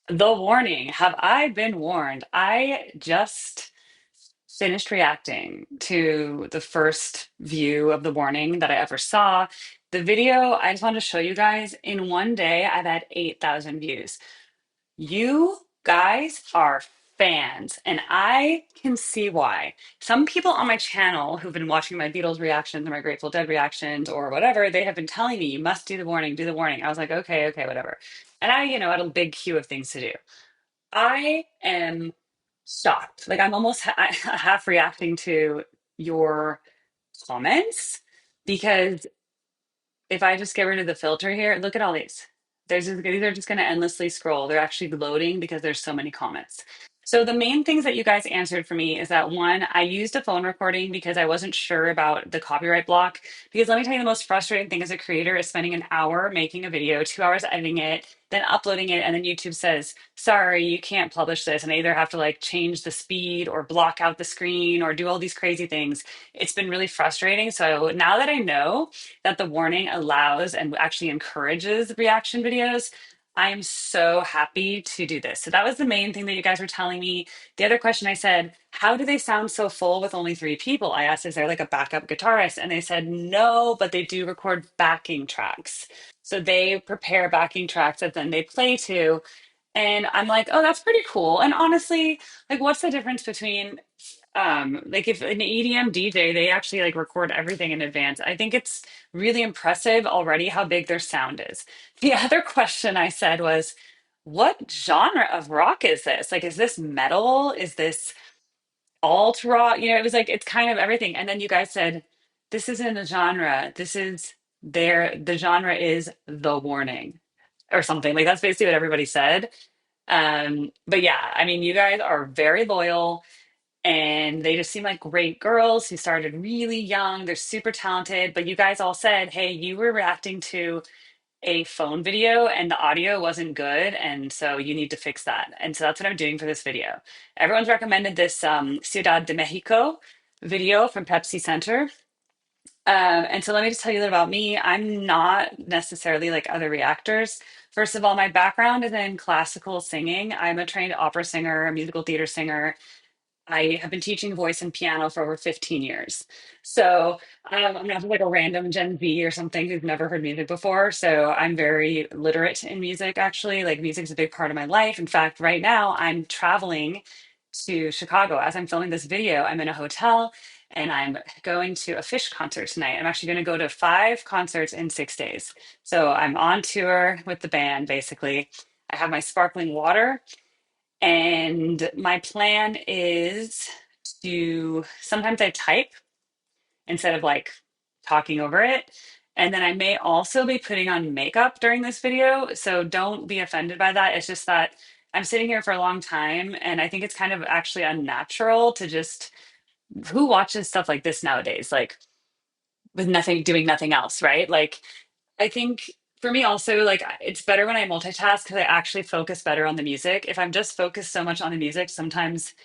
The warning. Have I been warned? I just finished reacting to the first view of the warning that I ever saw. The video, I just wanted to show you guys, in one day, I've had 8,000 views. You guys are fans, and I can see why. Some people on my channel who've been watching my Beatles reactions or my Grateful Dead reactions or whatever, they have been telling me, you must do the warning, do the warning. I was like, okay, okay, whatever. And I, had a big queue of things to do. I am shocked. Like I'm almost half reacting to your comments because if I just get rid of the filter here, look at all these. These are just going to endlessly scroll. They're actually loading because there's so many comments. So the main things that you guys answered for me is that one, I used a phone recording because I wasn't sure about the copyright block. Because let me tell you, the most frustrating thing as a creator is spending an hour making a video, 2 hours editing it, then uploading it, and then YouTube says, "Sorry, you can't publish this," and I either have to like change the speed or block out the screen or do all these crazy things. It's been really frustrating. So now that I know that the warning allows and actually encourages reaction videos, I am so happy to do this. So that was the main thing that you guys were telling me. The other question I said, how do they sound so full with only three people? I asked, is there like a backup guitarist? And they said, no, but they do record backing tracks. So they prepare backing tracks that then they play to. And I'm like, oh, that's pretty cool. And honestly, like, what's the difference between like if an EDM DJ, they actually like record everything in advance. I think it's really impressive already how big their sound is. The other question I said was, what genre of rock is this? Like, is this metal? Is this alt rock? It was like it's kind of everything. And then you guys said, this isn't a genre. The genre is the warning or something. Like that's basically what everybody said. But yeah, I mean, you guys are very loyal and they just seem like great girls who started really young. They're super talented, but you guys all said, hey, you were reacting to a phone video and the audio wasn't good, and so you need to fix that. And so that's what I'm doing for this video. Everyone's recommended this Ciudad de Mexico video from Pepsi Center. And so let me just tell you a little about me. I'm not necessarily like other reactors. First of all, my background is in classical singing. I'm a trained opera singer, a musical theater singer. I have been teaching voice and piano for over 15 years. So I'm not like a random Gen Z or something who's never heard music before. So I'm very literate in music, actually. Like music's a big part of my life. In fact, right now I'm traveling to Chicago. As I'm filming this video, I'm in a hotel and I'm going to a Fish concert tonight. I'm actually going to go to 5 concerts in 6 days. So I'm on tour with the band, basically. I have my sparkling water and my plan is to sometimes I type instead of like talking over it. And then I may also be putting on makeup during this video. So don't be offended by that. It's just that I'm sitting here for a long time and I think it's kind of actually unnatural to just who watches stuff like this nowadays? Like with nothing doing nothing else, right? Like I think for me also, like it's better when I multitask because I actually focus better on the music. If I'm just focused so much on the music, sometimes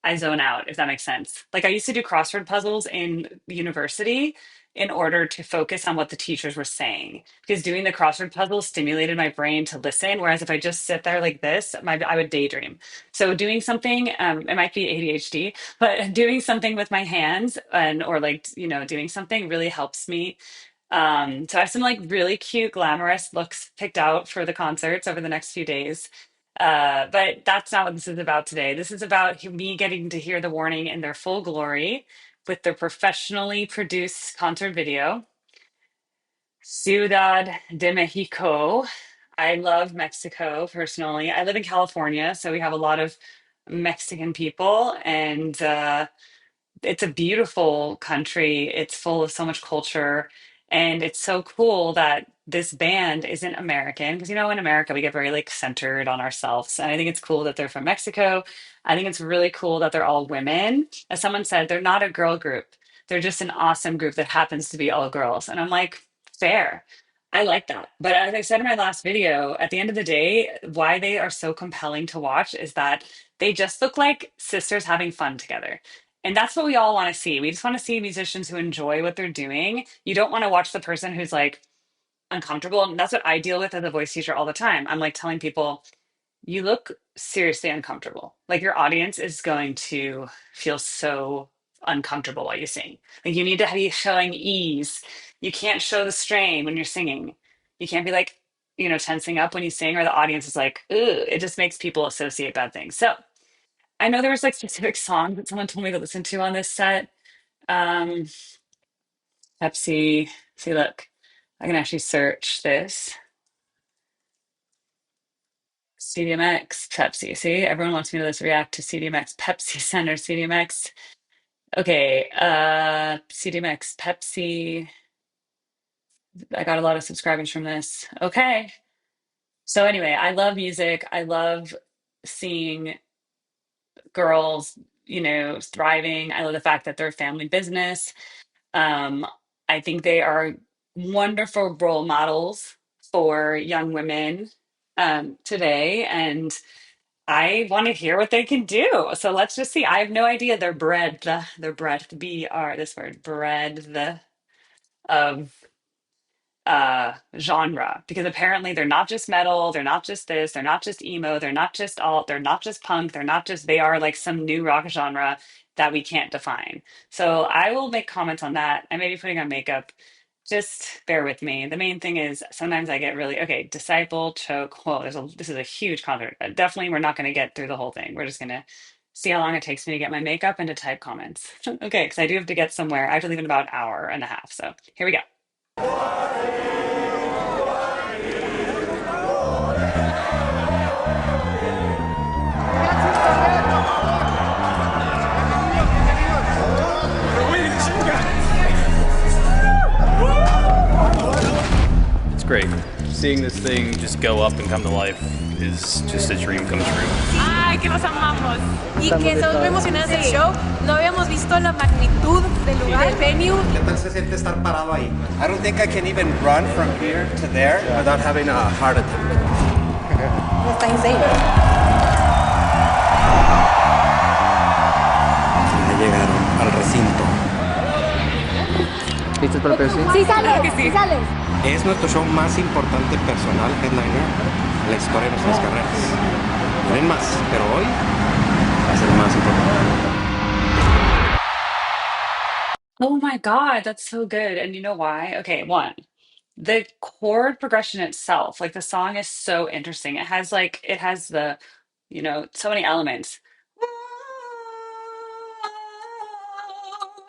I zone out, if that makes sense. Like I used to do crossword puzzles in university in order to focus on what the teachers were saying because doing the crossword puzzle stimulated my brain to listen. Whereas if I just sit there like this, I would daydream. So doing something, it might be ADHD, but doing something with my hands and or like doing something really helps me. So I have some like really cute, glamorous looks picked out for the concerts over the next few days. But that's not what this is about today. This is about me getting to hear the warning in their full glory with their professionally produced concert video. Ciudad de Mexico. I love Mexico personally. I live in California, so we have a lot of Mexican people, and it's a beautiful country. It's full of so much culture. And it's so cool that this band isn't American because, in America, we get very like centered on ourselves. And I think it's cool that they're from Mexico. I think it's really cool that they're all women. As someone said, they're not a girl group. They're just an awesome group that happens to be all girls. And I'm like, fair. I like that. But as I said in my last video, at the end of the day, why they are so compelling to watch is that they just look like sisters having fun together. And that's what we all want to see. We just want to see musicians who enjoy what they're doing. You don't want to watch the person who's like uncomfortable. And that's what I deal with as a voice teacher all the time. I'm like telling people, you look seriously uncomfortable. Like your audience is going to feel so uncomfortable while you sing. Like you need to be showing ease. You can't show the strain when you're singing. You can't be like, tensing up when you sing, or the audience is like, ugh, it just makes people associate bad things. So I know there was like specific songs that someone told me to listen to on this set. Um, Pepsi. See, look, I can actually search this. CDMX Pepsi. See, everyone wants me to just react to CDMX Pepsi Center. CDMX. Okay, CDMX Pepsi. I got a lot of subscribers from this. Okay. So anyway, I love music. I love seeing girls, thriving. I love the fact that they're a family business. Um, I think they are wonderful role models for young women today. And I want to hear what they can do. So let's just see. I have no idea their breadth, this word, breadth of genre, because apparently they're not just metal, they're not just this, they're not just emo, they're not just alt, they're not just punk, they are like some new rock genre that we can't define. So I will make comments on that. I may be putting on makeup. Just bear with me. The main thing is sometimes I get really okay. Disciple, choke. Whoa, this is a huge concert. Definitely, we're not going to get through the whole thing. We're just going to see how long it takes me to get my makeup and to type comments. Okay, because I do have to get somewhere. I have to leave in about an hour and a half. So here we go. It's great. Seeing this thing just go up and come to life is just a dream come true. ¡Ay, que los amamos! Y que estamos muy emocionadas del show. No habíamos visto la magnitud del lugar, del venue. ¿Qué tal se siente estar parado ahí? I don't think I can even run from here to there without having a heart attack. Está insane. Ya llegaron al recinto. ¿Listos para Pepsi? Sí sales, sí sales. Es nuestro show más importante personal, headliner, en la historia de nuestras carreras. Vienen más, pero hoy va a ser el más importante. Oh my God, that's so good. And you know why? Okay, one, the chord progression itself, like the song is so interesting. It has so many elements.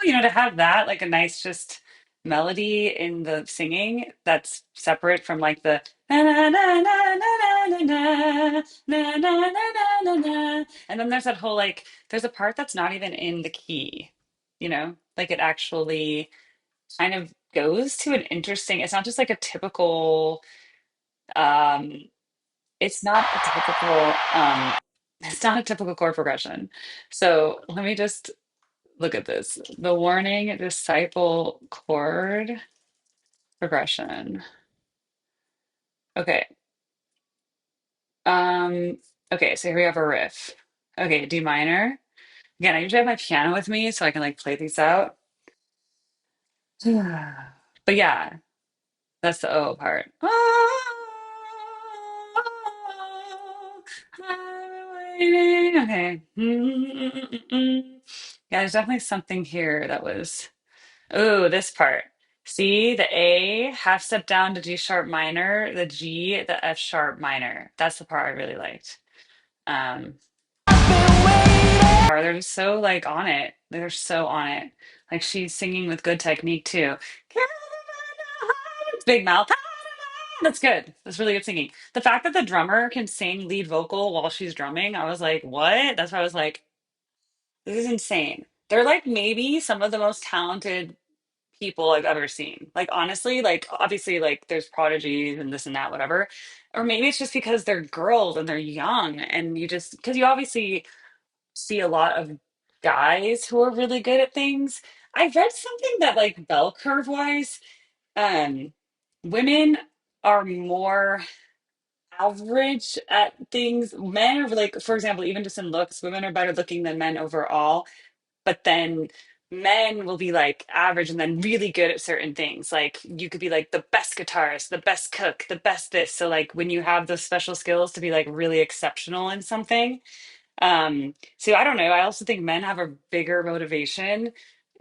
To have that, like a nice just melody in the singing that's separate from like the na na na na na na na na na na na na na. And then there's that whole like there's a part that's not even in the key, like it actually kind of goes to an interesting, it's not just like a typical um it's not a typical it's not a typical chord progression. So let me just look at this. The warning disciple chord progression. Okay. Um okay, so here we have a riff. Okay, D minor. Again, I usually have my piano with me so I can like play these out. But yeah, that's the O part. I'm waiting. Okay. Yeah, there's definitely something here that was. Oh, this part. See, the A half step down to G sharp minor, the G, the F sharp minor. That's the part I really liked. Um, they're just so like on it. They're so on it. Like she's singing with good technique too. Big mouth. That's good. That's really good singing. The fact that the drummer can sing lead vocal while she's drumming, I was like, what? That's why I was like, this is insane. They're like maybe some of the most talented people I've ever seen. Like honestly, like obviously like there's prodigies and this and that, whatever. Or maybe it's just because they're girls and they're young and you just because you obviously see a lot of guys who are really good at things. I read something that like bell curve wise, um, women are more average at things. Men are like, for example, even just in looks, women are better looking than men overall. But then men will be like average and then really good at certain things. Like you could be like the best guitarist, the best cook, the best this. So like when you have those special skills to be like really exceptional in something, so I don't know. I also think men have a bigger motivation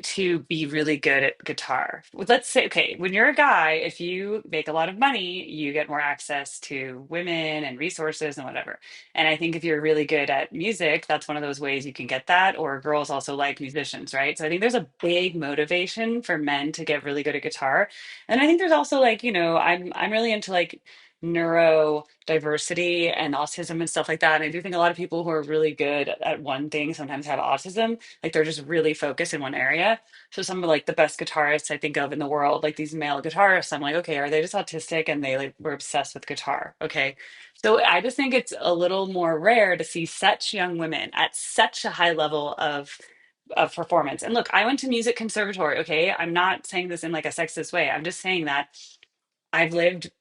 to be really good at guitar. Let's say, okay, when you're a guy, if you make a lot of money, you get more access to women and resources and whatever. And I think if you're really good at music, that's one of those ways you can get that. Or girls also like musicians, right? So I think there's a big motivation for men to get really good at guitar. And I think there's also like, I'm really into like neurodiversity and autism and stuff like that. And I do think a lot of people who are really good at one thing sometimes have autism. Like they're just really focused in one area. So some of like the best guitarists I think of in the world, like these male guitarists, I'm like, okay, are they just autistic and they like were obsessed with guitar? Okay. So I just think it's a little more rare to see such young women at such a high level of performance. And look, I went to music conservatory, okay? I'm not saying this in like a sexist way. I'm just saying that I've lived,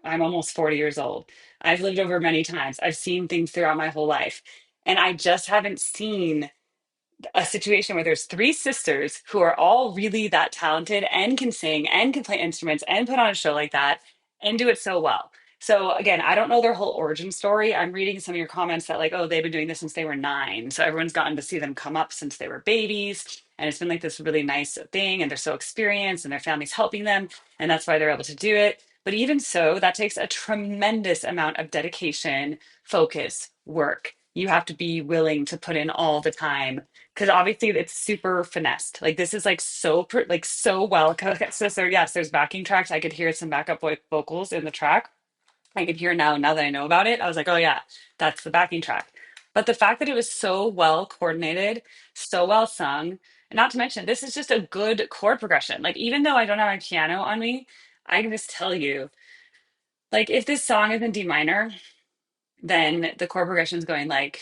I'm almost 40 years old. I've lived over many times. I've seen things throughout my whole life. And I just haven't seen a situation where there's three sisters who are all really that talented and can sing and can play instruments and put on a show like that and do it so well. So again, I don't know their whole origin story. I'm reading some of your comments that like, oh, they've been doing this since they were 9. So everyone's gotten to see them come up since they were babies. And it's been like this really nice thing. And they're so experienced and their family's helping them. And that's why they're able to do it. But even so, that takes a tremendous amount of dedication, focus, work. You have to be willing to put in all the time because obviously it's super finessed. Like this is like like so well. Okay, so yes, there's backing tracks. I could hear some backup vocals in the track. I could hear now that I know about it. I was like, oh yeah, that's the backing track. But the fact that it was so well coordinated, so well sung, and not to mention this is just a good chord progression. Like even though I don't have my piano on me, I can just tell you, like if this song is in D minor, then the chord progression is going like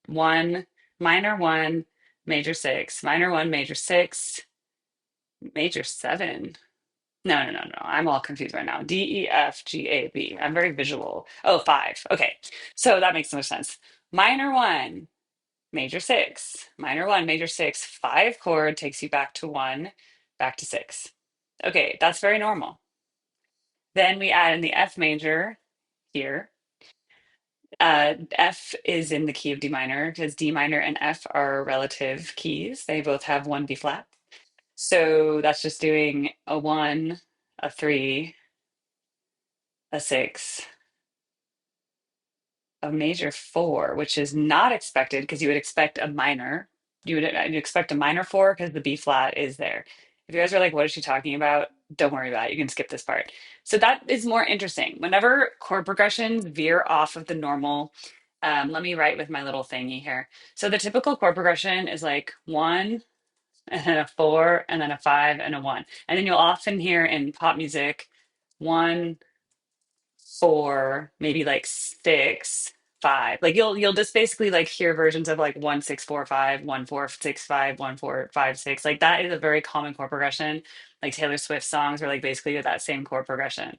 one, minor one, major six, minor one, major six, major seven. No, no, no, no. I'm all confused right now. D, E, F, G, A, B. I'm very visual. Oh, five. Okay. So that makes no sense. Minor one, major six, minor one, major six, five chord takes you back to one, back to six. Okay, that's very normal. Then we add in the F major here. F is in the key of D minor because D minor and F are relative keys. They both have one B flat. So that's just doing a one, a three, a six, a major four, which is not expected because you would expect a minor. You'd expect a minor four because the B flat is there. If you guys are like, what is she talking about? Don't worry about it. You can skip this part. So that is more interesting. Whenever chord progressions veer off of the normal, let me write with my little thingy here. So the typical chord progression is like one, and then a four, and then a five, and a one. And then you'll often hear in pop music one, four, maybe like six, five. Like you'll just basically like hear versions of like 1 6 4 5, 1 4 6 5, 1 4 5 6. Like that is a very common chord progression. Like Taylor Swift songs are like basically that same chord progression.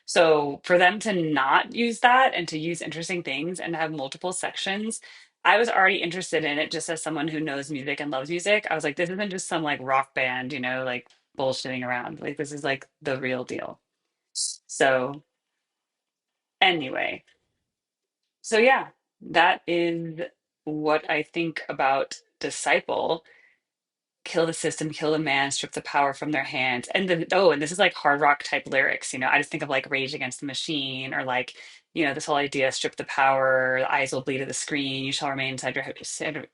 So for them to not use that and to use interesting things and have multiple sections, I was already interested in it just as someone who knows music and loves music. I was like, this isn't just some like rock band, like bullshitting around. Like this is like the real deal. So anyway, so yeah, that is what I think about Disciple. Kill the system, kill the man, strip the power from their hands. And this is like hard rock type lyrics. I just think of like Rage Against the Machine or like, this whole idea, strip the power, the eyes will bleed at the screen, you shall remain inside your head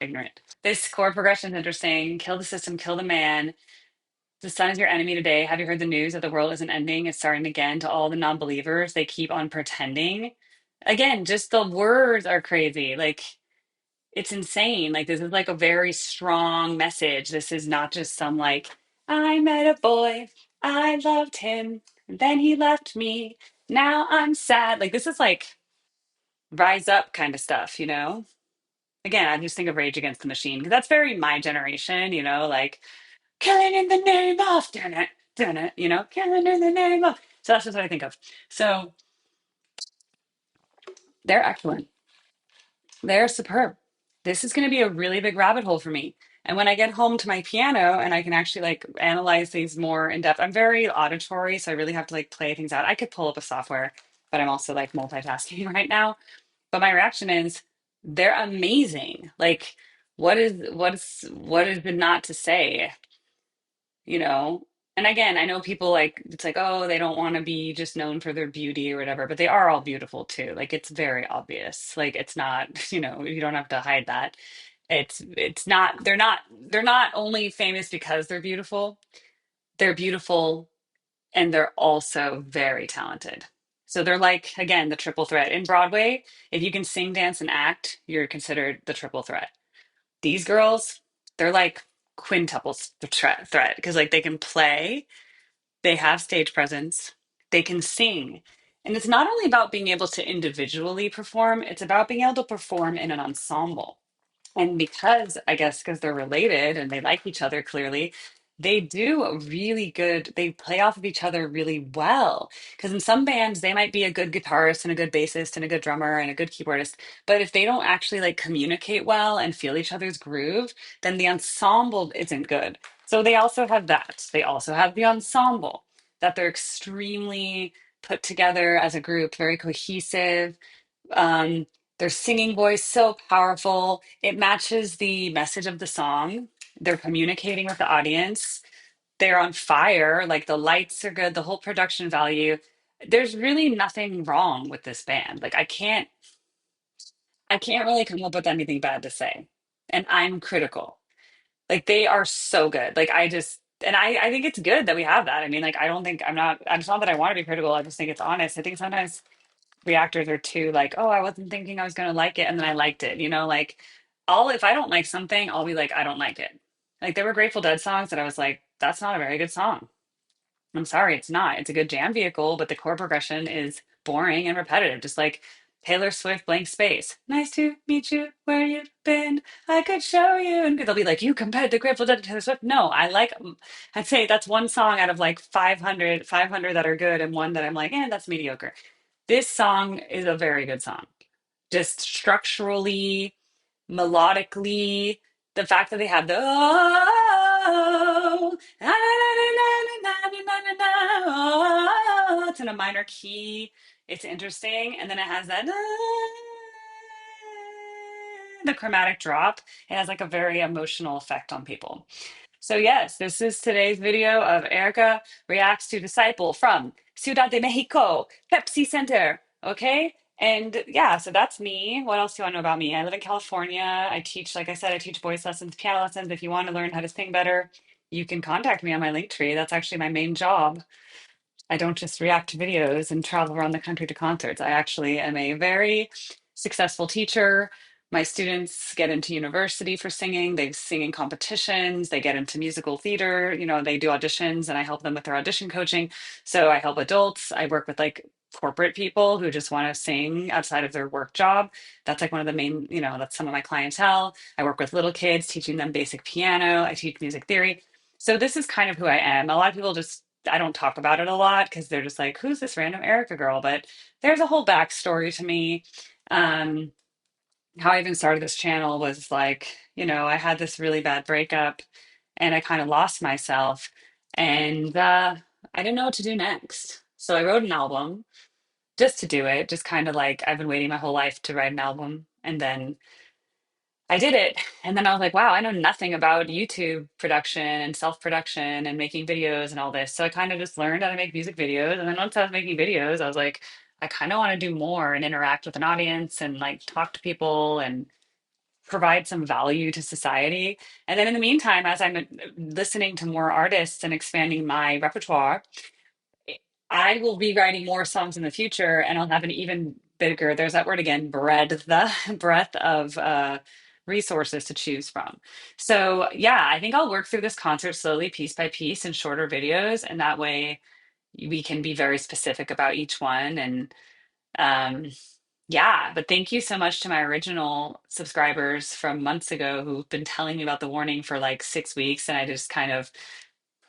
ignorant. This chord progression is interesting. Kill the system, kill the man. The sun is your enemy today. Have you heard the news that the world isn't ending? It's starting again. To all the non-believers, they keep on pretending. Again, just the words are crazy. Like it's insane. Like this is like a very strong message. This is not just some like, I met a boy, I loved him, and then he left me. Now I'm sad. Like this is like rise up kind of stuff. Again, I just think of Rage Against the Machine because that's very my generation, like killing in the name of, damn it, killing in the name of. So that's just what I think of. So they're excellent. They're superb. this is going to be a really big rabbit hole for me. And when I get home to my piano and I can actually like analyze these more in depth, I'm very auditory, so I really have to like play things out. I could pull up a software, but I'm also like multitasking right now. But my reaction is they're amazing. Like, what is it not to say, you know? And again, I know people like it's like, oh, they don't want to be just known for their beauty or whatever, but they are all beautiful too. Like it's very obvious. Like it's not, you don't have to hide that. It's not they're not only famous because they're beautiful. They're beautiful and they're also very talented. So they're like, again, the triple threat. In Broadway, if you can sing, dance, and act, you're considered the triple threat. These girls, they're like quintuple threat because like they can play, they have stage presence, they can sing. And it's not only about being able to individually perform, it's about being able to perform in an ensemble. And because, I guess, because they're related and they like each other clearly, they do a really good, they play off of each other really well. Because in some bands, they might be a good guitarist and a good bassist and a good drummer and a good keyboardist. But if they don't actually like communicate well and feel each other's groove, then the ensemble isn't good. So they also have that. They also have the ensemble that they're extremely put together as a group, very cohesive. um, their singing voice so powerful. It matches the message of the song. They're communicating with the audience. They're on fire. Like the lights are good, the whole production value. There's really nothing wrong with this band. Like I can't really come up with anything bad to say. And I'm critical. Like they are so good. Like I think it's good that we have that. I mean, like I don't think it's not that I want to be critical. I just think it's honest. I think sometimes reactors are too like, oh, I wasn't thinking I was gonna like it, and then I liked it. Like I'll if I don't like something, I'll be like, I don't like it. Like there were Grateful Dead songs that I was like, that's not a very good song. I'm sorry, it's not. It's a good jam vehicle, but the chord progression is boring and repetitive, just like Taylor Swift Blank Space. Nice to meet you where you've been. I could show you. And they'll be like, you compared the Grateful Dead to Taylor Swift. No, I'd say that's one song out of like 500 that are good and one that I'm like, that's mediocre. This song is a very good song. Just structurally, melodically, the fact that they have the oh, na, na, na, na, na, na, na, na, oh, it's in a minor key. It's interesting. And then it has that the chromatic drop. It has like a very emotional effect on people. So yes, this is today's video of Erica reacts to Disciple from Ciudad de Mexico, Pepsi Center. Okay. And yeah, so that's me. What else do you want to know about me? I live in California. I teach, like I said, I teach voice lessons, piano lessons. If you want to learn how to sing better, you can contact me on my link tree. That's actually my main job. I don't just react to videos and travel around the country to concerts. I actually am a very successful teacher. My students get into university for singing. They sing in competitions. They get into musical theater. They do auditions and I help them with their audition coaching. So I help adults. I work with like corporate people who just want to sing outside of their work job. That's like one of the main, that's some of my clientele. I work with little kids, teaching them basic piano. I teach music theory. So this is kind of who I am. A lot of people just I don't talk about it a lot because they're just like, who's this random Erica girl? But there's a whole backstory to me. Um, how I even started this channel was like, I had this really bad breakup and I kind of lost myself and I didn't know what to do next. So I wrote an album just to do it, just kind of like I've been waiting my whole life to write an album. And then I did it. And then I was like, wow, I know nothing about YouTube production and self production and making videos and all this. So I kind of just learned how to make music videos. And then once I was making videos, I was like, I kind of want to do more and interact with an audience and like talk to people and provide some value to society. And then in the meantime, as I'm listening to more artists and expanding my repertoire, I will be writing more songs in the future and I'll have an even bigger, there's that word again, breadth, the breadth of resources to choose from. So yeah, I think I'll work through this concert slowly, piece by piece in shorter videos. And that way we can be very specific about each one. And um, yeah, but thank you so much to my original subscribers from months ago who've been telling me about the warning for like 6 weeks. And I just kind of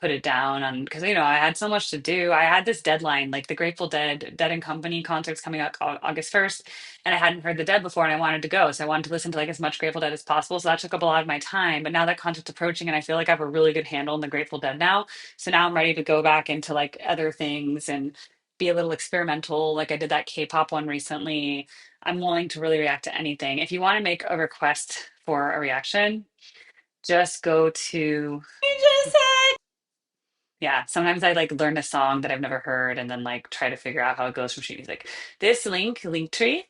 put it down on because I had so much to do. I had this deadline, like the Grateful Dead and Company concerts coming up August 1st, and I hadn't heard the Dead before, and I wanted to go, so I wanted to listen to like as much Grateful Dead as possible. So that took up a lot of my time. But now that concert's approaching, and I feel like I have a really good handle on the Grateful Dead now, so now I'm ready to go back into like other things and be a little experimental. Like I did that K-pop one recently. I'm willing to really react to anything. If you want to make a request for a reaction, just go to yeah, sometimes I like learn a song that I've never heard and then like try to figure out how it goes from sheet music. This link tree,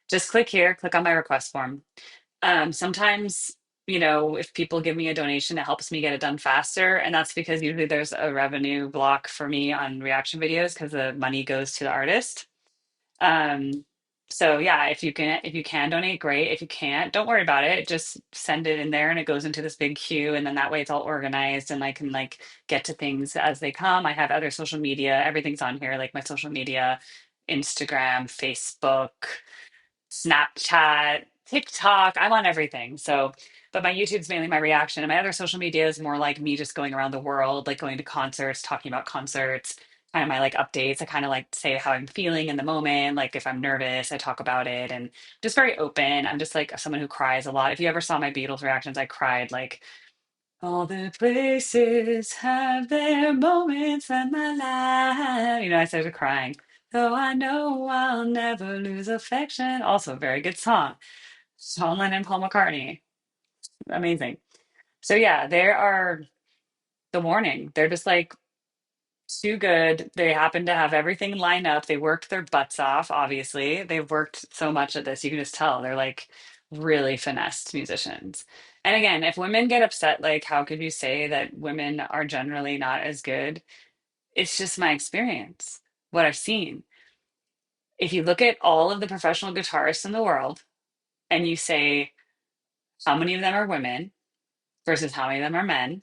just click here, click on my request form. Sometimes, if people give me a donation, it helps me get it done faster. And that's because usually there's a revenue block for me on reaction videos because the money goes to the artist. Um, so yeah, if you can donate, great. If you can't, don't worry about it. Just send it in there and it goes into this big queue and then that way it's all organized and I can like get to things as they come. I have other social media, everything's on here, like my social media, Instagram, Facebook, Snapchat, TikTok. I'm on everything. So, but my YouTube's mainly my reaction, and my other social media is more like me just going around the world, like going to concerts, talking about concerts, kind of my like updates. I kind of like say how I'm feeling in the moment. Like if I'm nervous, I talk about it and just very open. I'm just like someone who cries a lot. If you ever saw my Beatles reactions, I cried like all the places have their moments in my life. I started crying. Though I know I'll never lose affection. Also, a very good song. John Lennon and Paul McCartney. Amazing. So yeah, there are the warning. They're just like too good. They happen to have everything lined up. They worked their butts off, obviously. They've worked so much at this. You can just tell they're like really finessed musicians. And again, if women get upset, like, how could you say that women are generally not as good? It's just my experience, what I've seen. If you look at all of the professional guitarists in the world and you say, how many of them are women versus how many of them are men?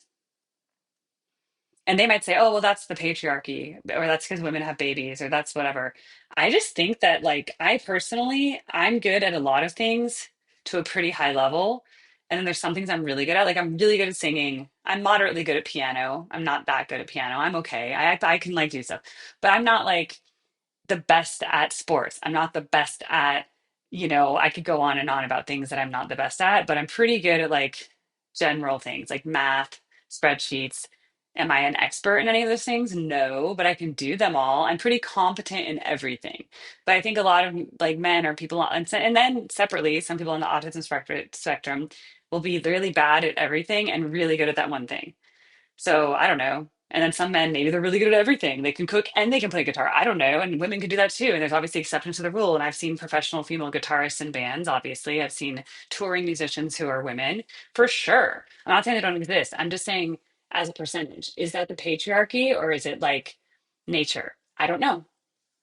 And they might say, oh, well, that's the patriarchy, or that's because women have babies, or that's whatever. I just think that, like, I personally, I'm good at a lot of things to a pretty high level. And then there's some things I'm really good at. Like, I'm really good at singing. I'm moderately good at piano. I'm not that good at piano. I'm okay. I can, like, do stuff. But I'm not, like, the best at sports. I'm not the best at, I could go on and on about things that I'm not the best at, but I'm pretty good at like general things like math, spreadsheets. Am I an expert in any of those things? No, but I can do them all. I'm pretty competent in everything. But I think a lot of like men or people and then separately, some people on the autism spectrum will be really bad at everything and really good at that one thing. So I don't know. And then some men, maybe they're really good at everything. They can cook and they can play guitar. I don't know. And women can do that too. And there's obviously exceptions to the rule. And I've seen professional female guitarists in bands, obviously. I've seen touring musicians who are women for sure. I'm not saying they don't exist. I'm just saying as a percentage. Is that the patriarchy or is it like nature? I don't know.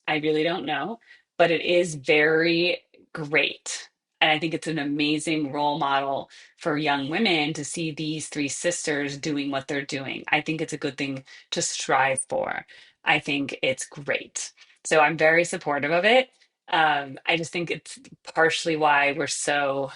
I really don't know, but it is very great. And I think it's an amazing role model for young women to see these three sisters doing what they're doing. I think it's a good thing to strive for. I think it's great. So I'm very supportive of it. I just think it's partially why we're so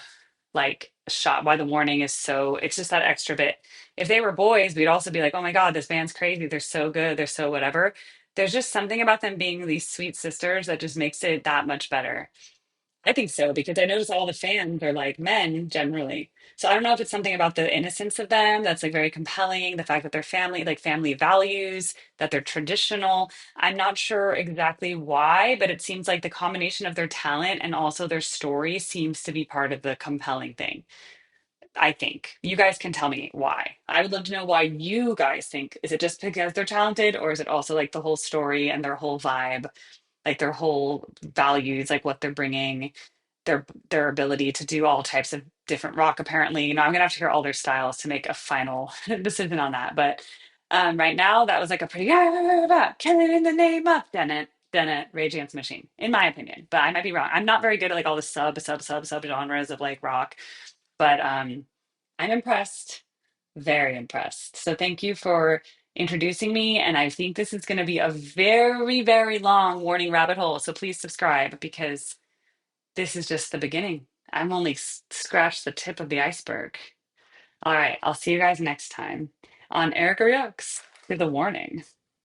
like shot why the warning is so it's just that extra bit. If they were boys, we'd also be like, oh my God, this band's crazy. They're so good. They're so whatever. There's just something about them being these sweet sisters that just makes it that much better. I think so because I notice all the fans are like men generally. So I don't know if it's something about the innocence of them that's like very compelling, the fact that they're family, like family values, that they're traditional. I'm not sure exactly why, but it seems like the combination of their talent and also their story seems to be part of the compelling thing. I think you guys can tell me why. I would love to know why you guys think. Is it just because they're talented, or is it also like the whole story and their whole vibe, like their whole values, like what they're bringing? Their ability to do all types of different rock apparently. I'm gonna have to hear all their styles to make a final decision on that, but right now that was like a pretty kill it in the name of Dennett Rage Against the Machine in my opinion, but I might be wrong. I'm not very good at like all the sub genres of like rock, but I'm impressed, very impressed. So thank you for introducing me, and I think this is going to be a very very long warning rabbit hole, so please subscribe because this is just the beginning. I'm only scratched the tip of the iceberg. All right, I'll see you guys next time on Erica Reacts. through the warning.